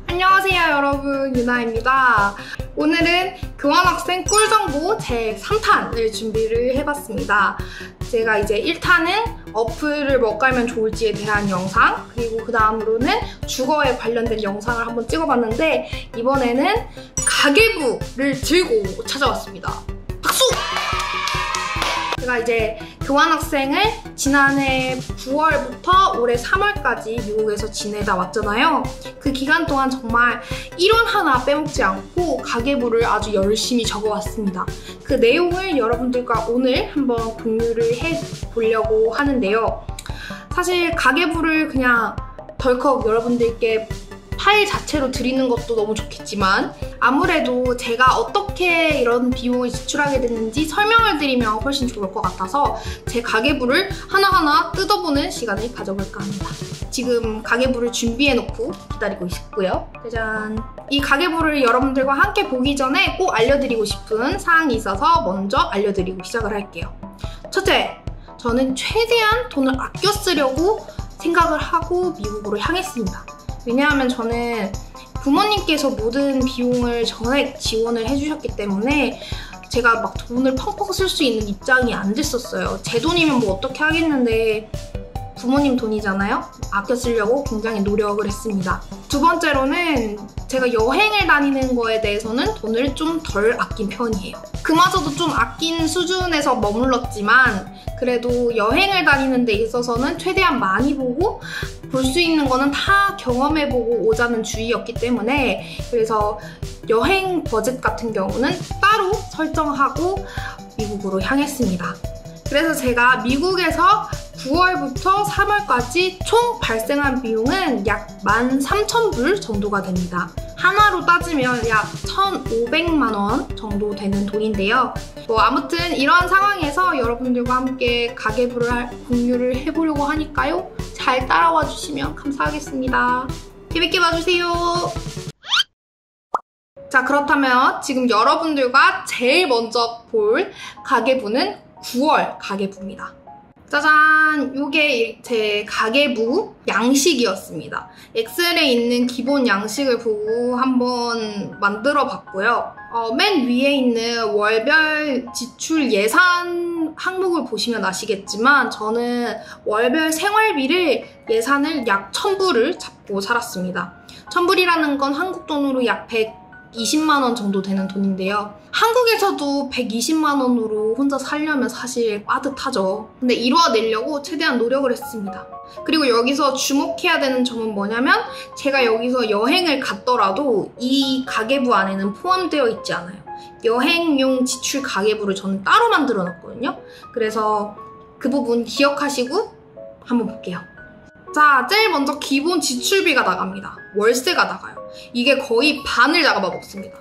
안녕하세요 여러분, 유나입니다. 오늘은 교환학생 꿀정보 제 3탄을 준비를 해봤습니다. 제가 이제 1탄은 어플을 뭐 깔면 좋을지에 대한 영상, 그리고 그 다음으로는 주거에 관련된 영상을 한번 찍어봤는데 이번에는 가계부를 들고 찾아왔습니다. 박수! 제가 이제 교환학생을 지난해 9월부터 올해 3월까지 미국에서 지내다 왔잖아요. 그 기간 동안 정말 일원 하나 빼먹지 않고 가계부를 아주 열심히 적어왔습니다. 그 내용을 여러분들과 오늘 한번 공유를 해보려고 하는데요. 사실 가계부를 그냥 덜컥 여러분들께 파일 자체로 드리는 것도 너무 좋겠지만 아무래도 제가 어떻게 이런 비용을 지출하게 됐는지 설명을 드리면 훨씬 좋을 것 같아서 제 가계부를 하나하나 뜯어보는 시간을 가져볼까 합니다. 지금 가계부를 준비해놓고 기다리고 있고요. 짜잔! 이 가계부를 여러분들과 함께 보기 전에 꼭 알려드리고 싶은 사항이 있어서 먼저 알려드리고 시작을 할게요. 첫째, 저는 최대한 돈을 아껴 쓰려고 생각을 하고 미국으로 향했습니다. 왜냐하면 저는 부모님께서 모든 비용을 전액 지원을 해주셨기 때문에 제가 막 돈을 펑펑 쓸 수 있는 입장이 안 됐었어요. 제 돈이면 뭐 어떻게 하겠는데 부모님 돈이잖아요? 아껴 쓰려고 굉장히 노력을 했습니다. 두 번째로는 제가 여행을 다니는 거에 대해서는 돈을 좀 덜 아낀 편이에요. 그마저도 좀 아낀 수준에서 머물렀지만 그래도 여행을 다니는 데 있어서는 최대한 많이 보고 볼 수 있는 거는 다 경험해보고 오자는 주의였기 때문에 그래서 여행 버젯 같은 경우는 따로 설정하고 미국으로 향했습니다. 그래서 제가 미국에서 9월부터 3월까지 총 발생한 비용은 약 13,000불 정도가 됩니다. 하나로 따지면 약 1,500만 원 정도 되는 돈인데요. 아무튼 이러한 상황에서 여러분들과 함께 가계부를 공유를 해보려고 하니까요. 잘 따라와 주시면 감사하겠습니다. 재밌게 봐주세요. 자, 그렇다면 지금 여러분들과 제일 먼저 볼 가계부는 9월 가계부입니다. 짜잔! 이게 제 가계부 양식이었습니다. 엑셀에 있는 기본 양식을 보고 한번 만들어 봤고요. 맨 위에 있는 월별 지출 예산 항목을 보시면 아시겠지만 저는 월별 생활비를 예산을 약 1,000불을 잡고 살았습니다. 1,000불이라는 건 한국 돈으로 약 120만 원 정도 되는 돈인데요. 한국에서도 120만 원으로 혼자 살려면 사실 빠듯하죠. 근데 이루어내려고 최대한 노력을 했습니다. 그리고 여기서 주목해야 되는 점은 뭐냐면 제가 여기서 여행을 갔더라도 이 가계부 안에는 포함되어 있지 않아요. 여행용 지출 가계부를 저는 따로 만들어 놨거든요. 그래서 그 부분 기억하시고 한번 볼게요. 자, 제일 먼저 기본 지출비가 나갑니다. 월세가 나가요. 이게 거의 반을 잡아 먹습니다.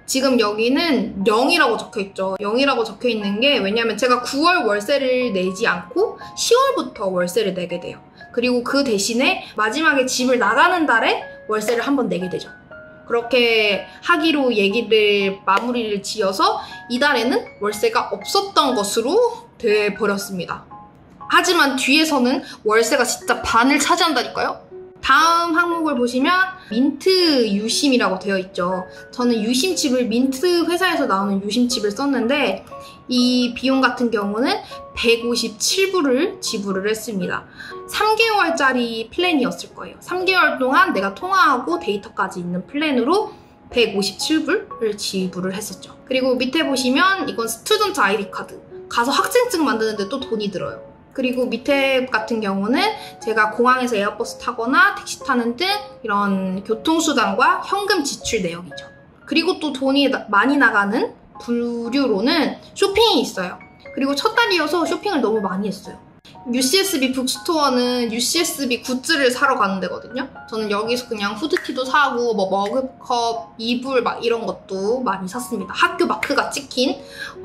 지금 여기는 0이라고 적혀있죠. 0이라고 적혀있는 게 왜냐면 제가 9월 월세를 내지 않고 10월부터 월세를 내게 돼요. 그리고 그 대신에 마지막에 집을 나가는 달에 월세를 한번 내게 되죠. 그렇게 하기로 얘기를 마무리를 지어서 이달에는 월세가 없었던 것으로 돼버렸습니다. 하지만 뒤에서는 월세가 진짜 반을 차지한다니까요? 다음 항목을 보시면 민트 유심이라고 되어 있죠. 저는 유심칩을 민트 회사에서 나오는 유심칩을 썼는데 이 비용 같은 경우는 157불을 지불을 했습니다. 3개월짜리 플랜이었을 거예요. 3개월 동안 내가 통화하고 데이터까지 있는 플랜으로 157불을 지불을 했었죠. 그리고 밑에 보시면 이건 스튜던트 아이디 카드. 가서 학생증 만드는데 또 돈이 들어요. 그리고 밑에 같은 경우는 제가 공항에서 에어버스 타거나 택시 타는 등 이런 교통수단과 현금 지출 내역이죠. 그리고 또 돈이 많이 나가는 부류로는 쇼핑이 있어요. 그리고 첫 달이어서 쇼핑을 너무 많이 했어요. UCSB 북스토어는 UCSB 굿즈를 사러 가는 데거든요. 저는 여기서 그냥 후드티도 사고 뭐 머그컵, 이불 막 이런 것도 많이 샀습니다. 학교 마크가 찍힌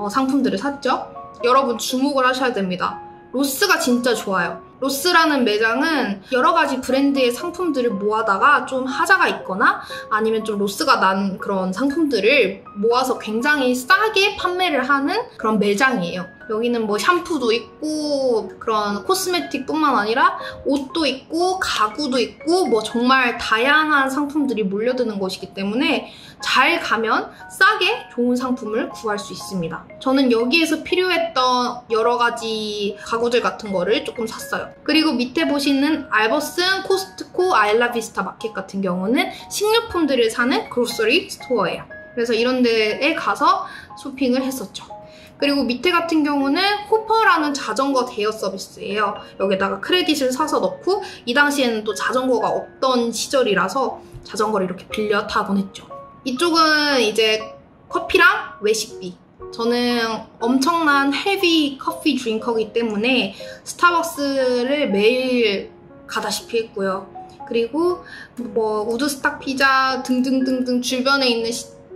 상품들을 샀죠. 여러분 주목을 하셔야 됩니다. 로스가 진짜 좋아요. 로스라는 매장은 여러 가지 브랜드의 상품들을 모아다가 좀 하자가 있거나 아니면 좀 로스가 난 그런 상품들을 모아서 굉장히 싸게 판매를 하는 그런 매장이에요. 여기는 뭐 샴푸도 있고 그런 코스메틱뿐만 아니라 옷도 있고 가구도 있고 뭐 정말 다양한 상품들이 몰려드는 곳이기 때문에 잘 가면 싸게 좋은 상품을 구할 수 있습니다. 저는 여기에서 필요했던 여러 가지 가구들 같은 거를 조금 샀어요. 그리고 밑에 보시는 알버슨, 코스트코, 아일라비스타 마켓 같은 경우는 식료품들을 사는 그로서리 스토어예요. 그래서 이런 데에 가서 쇼핑을 했었죠. 그리고 밑에 같은 경우는 호퍼라는 자전거 대여 서비스예요. 여기다가 크레딧을 사서 넣고 이 당시에는 또 자전거가 없던 시절이라서 자전거를 이렇게 빌려 타곤 했죠. 이쪽은 이제 커피랑 외식비. 저는 엄청난 헤비 커피 드링커이기 때문에 스타벅스를 매일 가다시피 했고요. 그리고 뭐 우드스탁 피자 등등등등 주변에 있는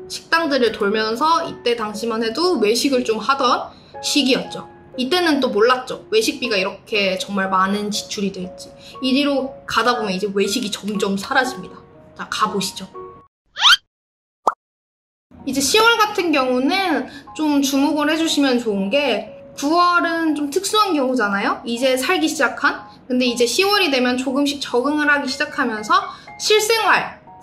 식당들을 돌면서 이때 당시만 해도 외식을 좀 하던 시기였죠. 이때는 또 몰랐죠. 외식비가 이렇게 정말 많은 지출이 될지. 이 뒤로 가다 보면 이제 외식이 점점 사라집니다. 자, 가보시죠. 이제 10월 같은 경우는 좀 주목을 해주시면 좋은 게 9월은 좀 특수한 경우잖아요. 이제 살기 시작한. 근데 이제 10월이 되면 조금씩 적응을 하기 시작하면서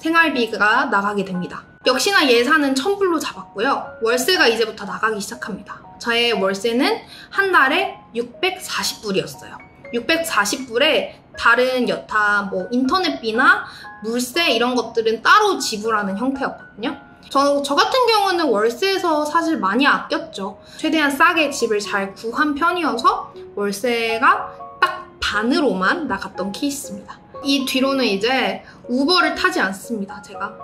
생활비가 나가게 됩니다. 역시나 예산은 1,000불로 잡았고요. 월세가 이제부터 나가기 시작합니다. 저의 월세는 한 달에 640불이었어요. 640불에 다른 여타 뭐 인터넷비나 물세 이런 것들은 따로 지불하는 형태였거든요. 저 같은 경우는 월세에서 사실 많이 아꼈죠. 최대한 싸게 집을 잘 구한 편이어서 월세가 딱 반으로만 나갔던 케이스입니다. 이 뒤로는 이제 우버를 타지 않습니다, 제가.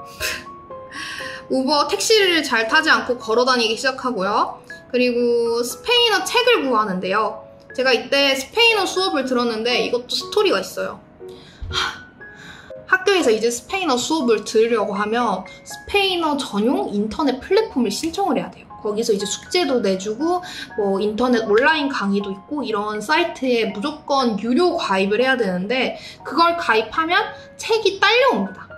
우버 택시를 잘 타지 않고 걸어 다니기 시작하고요. 그리고 스페인어 책을 구하는데요. 제가 이때 스페인어 수업을 들었는데 이것도 스토리가 있어요. 학교에서 이제 스페인어 수업을 들으려고 하면 스페인어 전용 인터넷 플랫폼을 신청을 해야 돼요. 거기서 이제 숙제도 내주고 뭐 인터넷 온라인 강의도 있고 이런 사이트에 무조건 유료 가입을 해야 되는데 그걸 가입하면 책이 딸려옵니다.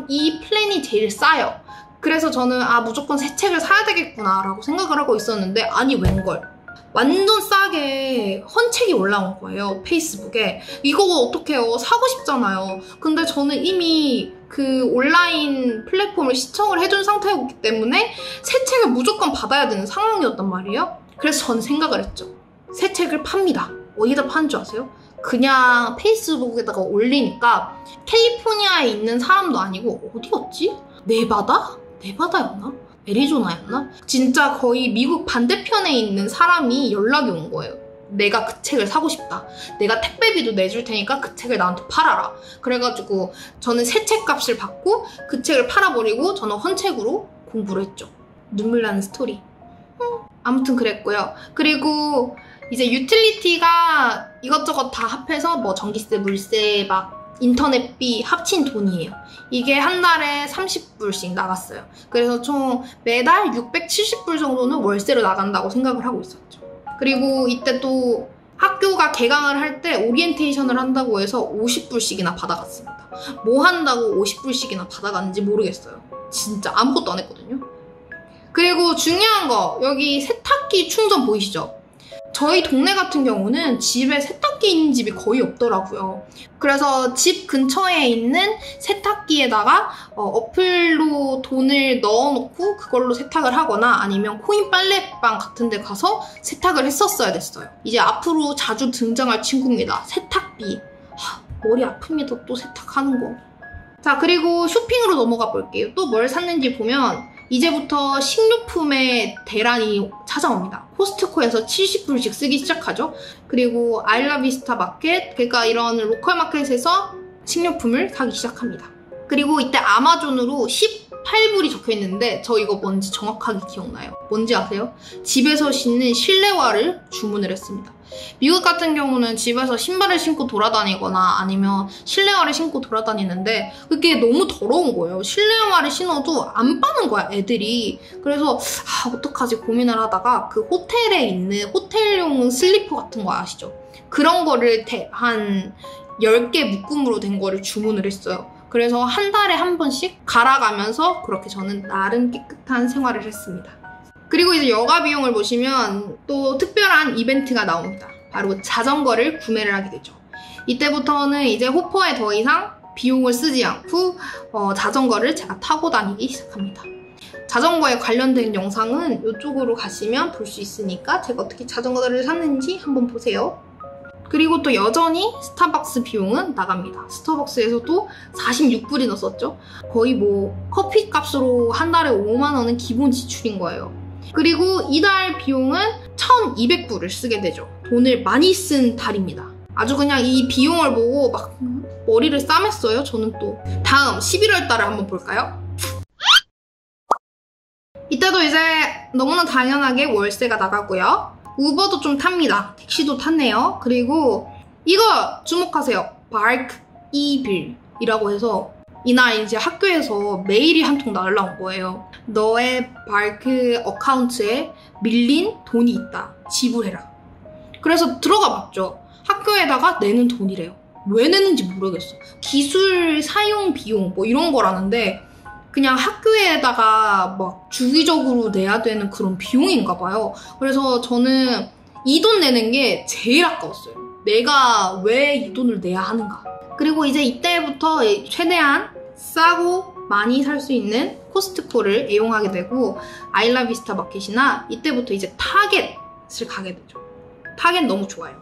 이 플랜이 제일 싸요. 그래서 저는 무조건 새 책을 사야 되겠구나 라고 생각을 하고 있었는데 아니 웬걸. 완전 싸게 헌책이 올라온 거예요, 페이스북에. 이거 어떡해요? 사고 싶잖아요. 근데 저는 이미 그 온라인 플랫폼을 시청을 해둔 상태였기 때문에 새 책을 무조건 받아야 되는 상황이었단 말이에요. 그래서 저는 생각을 했죠. 새 책을 팝니다. 어디다 파는 줄 아세요? 그냥 페이스북에다가 올리니까 캘리포니아에 있는 사람도 아니고 어디였지? 네바다였나? 애리조나였나? 진짜 거의 미국 반대편에 있는 사람이 연락이 온 거예요. 내가 그 책을 사고 싶다. 내가 택배비도 내줄 테니까 그 책을 나한테 팔아라. 그래가지고 저는 새 책값을 받고 그 책을 팔아버리고 저는 헌책으로 공부를 했죠. 눈물 나는 스토리. 아무튼 그랬고요. 그리고 이제 유틸리티가 이것저것 다 합해서 뭐 전기세, 물세, 막 인터넷비 합친 돈이에요. 이게 한 달에 30불씩 나갔어요. 그래서 총 매달 670불 정도는 월세로 나간다고 생각을 하고 있었죠. 그리고 이때 또 학교가 개강을 할 때 오리엔테이션을 한다고 해서 50불씩이나 받아갔습니다. 뭐 한다고 50불씩이나 받아갔는지 모르겠어요. 진짜 아무것도 안 했거든요. 그리고 중요한 거, 여기 세탁기 충전 보이시죠? 저희 동네 같은 경우는 집에 세탁기 있는 집이 거의 없더라고요. 그래서 집 근처에 있는 세탁기에다가 어플로 돈을 넣어놓고 그걸로 세탁을 하거나 아니면 코인 빨래방 같은 데 가서 세탁을 했었어야 됐어요. 이제 앞으로 자주 등장할 친구입니다. 세탁비. 머리 아픕니다. 또 세탁하는 거. 자, 그리고 쇼핑으로 넘어가 볼게요. 또 뭘 샀는지 보면 이제부터 식료품의 대란이 찾아옵니다. 코스트코에서 70불씩 쓰기 시작하죠. 그리고 아일라비스타 마켓, 그러니까 이런 로컬 마켓에서 식료품을 사기 시작합니다. 그리고 이때 아마존으로 18불이 적혀있는데 저 이거 뭔지 정확하게 기억나요. 뭔지 아세요? 집에서 신는 실내화를 주문을 했습니다. 미국 같은 경우는 집에서 신발을 신고 돌아다니거나 아니면 실내화를 신고 돌아다니는데 그게 너무 더러운 거예요. 실내화를 신어도 안 빠는 거야, 애들이. 그래서 어떡하지 고민을 하다가 그 호텔에 있는 호텔용 슬리퍼 같은 거 아시죠? 그런 거를 한 10개 묶음으로 된 거를 주문을 했어요. 그래서 한 달에 한 번씩 갈아가면서 그렇게 저는 나름 깨끗한 생활을 했습니다. 그리고 이제 여가 비용을 보시면 또 특별한 이벤트가 나옵니다. 바로 자전거를 구매를 하게 되죠. 이때부터는 이제 호퍼에 더 이상 비용을 쓰지 않고 자전거를 제가 타고 다니기 시작합니다. 자전거에 관련된 영상은 이쪽으로 가시면 볼 수 있으니까 제가 어떻게 자전거를 샀는지 한번 보세요. 그리고 또 여전히 스타벅스 비용은 나갑니다. 스타벅스에서도 46불이나 썼죠. 거의 뭐 커피 값으로 한 달에 5만 원은 기본 지출인 거예요. 그리고 이달 비용은 1,200불을 쓰게 되죠. 돈을 많이 쓴 달입니다. 아주 그냥 이 비용을 보고 막 머리를 싸맸어요. 저는 또. 다음 11월 달을 한번 볼까요? 이때도 이제 너무나 당연하게 월세가 나가고요. 우버도 좀 탑니다. 택시도 탔네요. 그리고 이거 주목하세요. 바크 이빌이라고 해서 이날 이제 학교에서 메일이 한 통 날라온 거예요. 너의 바크 어카운트에 밀린 돈이 있다. 지불해라. 그래서 들어가 봤죠. 학교에다가 내는 돈이래요. 왜 내는지 모르겠어. 기술 사용 비용 뭐 이런 거라는데 그냥 학교에다가 막 주기적으로 내야 되는 그런 비용인가 봐요. 그래서 저는 이 돈 내는 게 제일 아까웠어요. 내가 왜 이 돈을 내야 하는가. 그리고 이제 이때부터 최대한 싸고 많이 살 수 있는 코스트코를 애용하게 되고 아일라비스타 마켓이나 이때부터 이제 타겟을 가게 되죠. 타겟 너무 좋아요.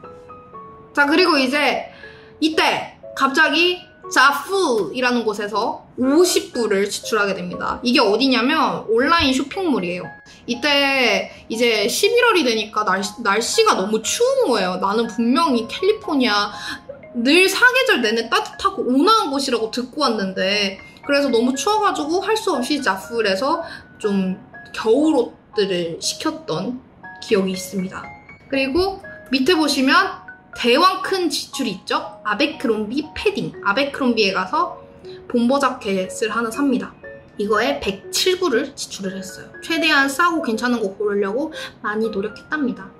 자, 그리고 이제 이때 갑자기 자푸이라는 곳에서 50불을 지출하게 됩니다. 이게 어디냐면 온라인 쇼핑몰이에요. 이때 이제 11월이 되니까 날씨가 너무 추운 거예요. 나는 분명히 캘리포니아 늘 사계절 내내 따뜻하고 온화한 곳이라고 듣고 왔는데 그래서 너무 추워가지고 할 수 없이 자풀에서 좀 겨울옷들을 시켰던 기억이 있습니다. 그리고 밑에 보시면 대왕 큰 지출이 있죠? 아베크롬비 패딩. 아베크롬비에 가서 bomber 자켓을 하나 삽니다. 이거에 107불을 지출을 했어요. 최대한 싸고 괜찮은 거 고르려고 많이 노력했답니다.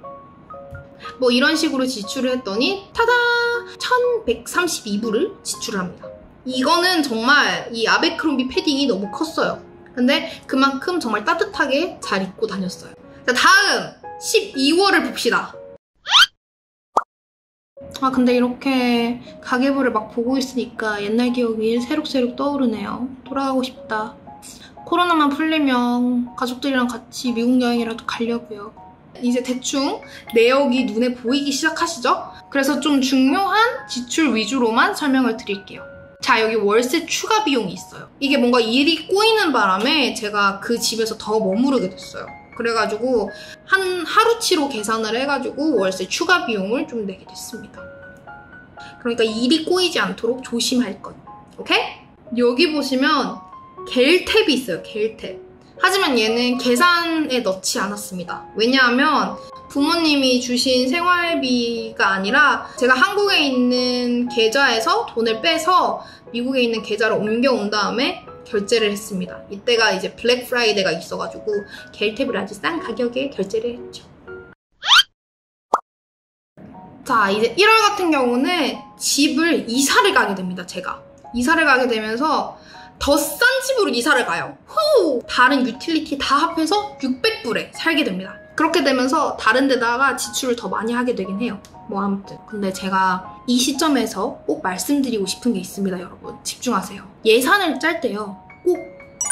뭐 이런 식으로 지출을 했더니 타다! 1132불을 지출을 합니다. 이거는 정말 이 아베크롬비 패딩이 너무 컸어요. 근데 그만큼 정말 따뜻하게 잘 입고 다녔어요. 자, 다음 12월을 봅시다. 아, 근데 이렇게 가계부를 막 보고 있으니까 옛날 기억이 새록새록 떠오르네요. 돌아가고 싶다. 코로나만 풀리면 가족들이랑 같이 미국 여행이라도 가려고요. 이제 대충 내역이 눈에 보이기 시작하시죠? 그래서 좀 중요한 지출 위주로만 설명을 드릴게요. 자, 여기 월세 추가 비용이 있어요. 이게 뭔가 일이 꼬이는 바람에 제가 그 집에서 더 머무르게 됐어요. 그래가지고 한 하루치로 계산을 해가지고 월세 추가 비용을 좀 내게 됐습니다. 그러니까 일이 꼬이지 않도록 조심할 것. 오케이? 여기 보시면 겔탭이 있어요. 겔탭. 하지만 얘는 계산에 넣지 않았습니다. 왜냐하면 부모님이 주신 생활비가 아니라 제가 한국에 있는 계좌에서 돈을 빼서 미국에 있는 계좌로 옮겨온 다음에 결제를 했습니다. 이때가 이제 블랙 프라이데이가 있어가지고 겔탭을 아주 싼 가격에 결제를 했죠. 자, 이제 1월 같은 경우는 집을 이사를 가게 됩니다. 제가 이사를 가게 되면서 더 싼 집으로 이사를 가요. 후! 다른 유틸리티 다 합해서 600불에 살게 됩니다. 그렇게 되면서 다른 데다가 지출을 더 많이 하게 되긴 해요. 뭐 아무튼 근데 제가 이 시점에서 꼭 말씀드리고 싶은 게 있습니다. 여러분 집중하세요. 예산을 짤 때요 꼭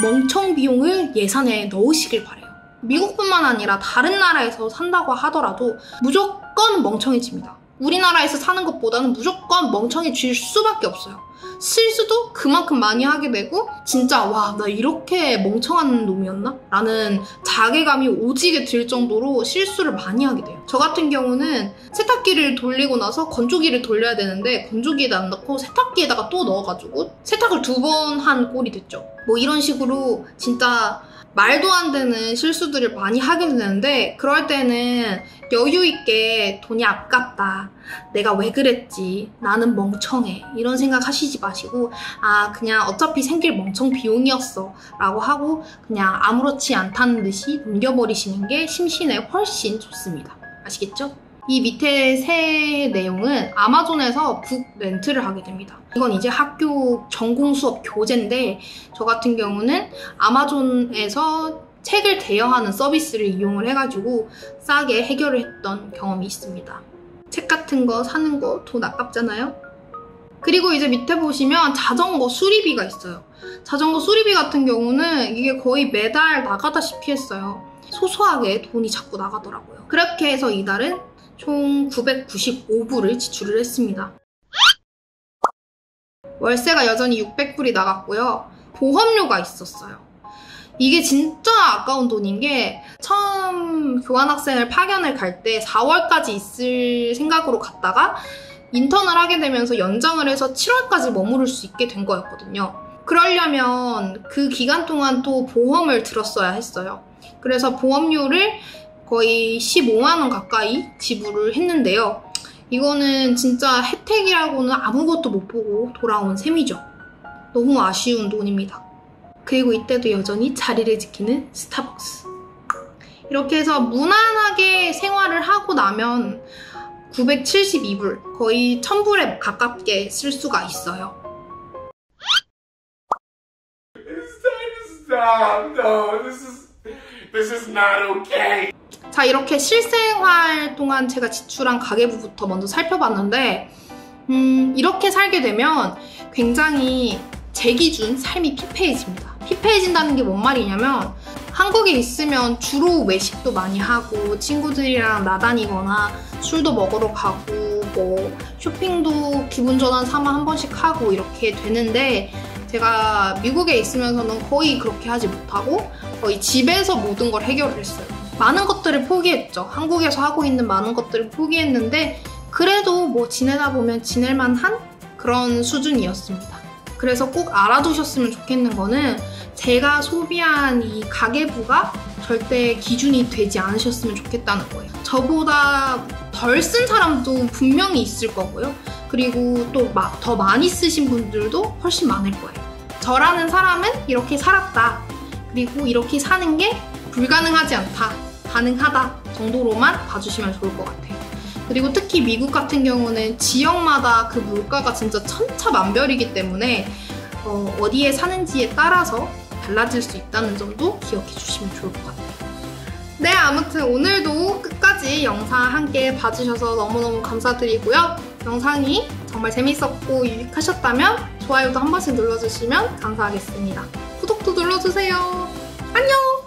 멍청 비용을 예산에 넣으시길 바래요. 미국뿐만 아니라 다른 나라에서 산다고 하더라도 무조건 멍청해집니다. 우리나라에서 사는 것보다는 무조건 멍청해질 수밖에 없어요. 실수도 그만큼 많이 하게 되고 진짜 와, 나 이렇게 멍청한 놈이었나? 라는 자괴감이 오지게 들 정도로 실수를 많이 하게 돼요. 저 같은 경우는 세탁기를 돌리고 나서 건조기를 돌려야 되는데 건조기에다 안 넣고 세탁기에다가 또 넣어가지고 세탁을 2번 한 꼴이 됐죠. 뭐 이런 식으로 진짜 말도 안 되는 실수들을 많이 하게 되는데 그럴 때는 여유 있게 돈이 아깝다. 내가 왜 그랬지? 나는 멍청해. 이런 생각 하시지 마시고 아, 그냥 어차피 생길 멍청 비용이었어 라고 하고 그냥 아무렇지 않다는 듯이 넘겨버리시는 게 심신에 훨씬 좋습니다. 아시겠죠? 이 밑에 세 내용은 아마존에서 북 렌트를 하게 됩니다. 이건 이제 학교 전공 수업 교재인데 저 같은 경우는 아마존에서 책을 대여하는 서비스를 이용을 해가지고 싸게 해결을 했던 경험이 있습니다. 책 같은 거 사는 거 돈 아깝잖아요? 그리고 이제 밑에 보시면 자전거 수리비가 있어요. 자전거 수리비 같은 경우는 이게 거의 매달 나가다시피 했어요. 소소하게 돈이 자꾸 나가더라고요. 그렇게 해서 이달은 총 995불을 지출을 했습니다. 월세가 여전히 600불이 나갔고요. 보험료가 있었어요. 이게 진짜 아까운 돈인 게 처음 교환학생을 파견을 갈 때 4월까지 있을 생각으로 갔다가 인턴을 하게 되면서 연장을 해서 7월까지 머무를 수 있게 된 거였거든요. 그러려면 그 기간 동안 또 보험을 들었어야 했어요. 그래서 보험료를 거의 15만 원 가까이 지불을 했는데요. 이거는 진짜 혜택이라고는 아무것도 못 보고 돌아온 셈이죠. 너무 아쉬운 돈입니다. 그리고 이때도 여전히 자리를 지키는 스타벅스. 이렇게 해서 무난하게 생활을 하고 나면 972불, 거의 1000불에 가깝게 쓸 수가 있어요. This is not okay. 자, 이렇게 실생활 동안 제가 지출한 가계부부터 먼저 살펴봤는데 이렇게 살게 되면 굉장히 제 기준 삶이 피폐해집니다. 피폐해진다는 게 뭔 말이냐면 한국에 있으면 주로 외식도 많이 하고 친구들이랑 나다니거나 술도 먹으러 가고 뭐 쇼핑도 기분 전환 삼아 한 번씩 하고 이렇게 되는데 제가 미국에 있으면서는 거의 그렇게 하지 못하고 거의 집에서 모든 걸 해결을 했어요. 많은 것들을 포기했죠. 한국에서 하고 있는 많은 것들을 포기했는데 그래도 뭐 지내다 보면 지낼만한 그런 수준이었습니다. 그래서 꼭 알아두셨으면 좋겠는 거는 제가 소비한 이 가계부가 절대 기준이 되지 않으셨으면 좋겠다는 거예요. 저보다 덜 쓴 사람도 분명히 있을 거고요. 그리고 또 더 많이 쓰신 분들도 훨씬 많을 거예요. 저라는 사람은 이렇게 살았다. 그리고 이렇게 사는 게 불가능하지 않다. 가능하다 정도로만 봐주시면 좋을 것 같아요. 그리고 특히 미국 같은 경우는 지역마다 그 물가가 진짜 천차만별이기 때문에 어디에 사는지에 따라서 달라질 수 있다는 점도 기억해 주시면 좋을 것 같아요. 네, 아무튼 오늘도 끝까지 영상 함께 봐주셔서 너무너무 감사드리고요. 영상이 정말 재밌었고 유익하셨다면 좋아요도 한 번씩 눌러주시면 감사하겠습니다. 구독도 눌러주세요. 안녕!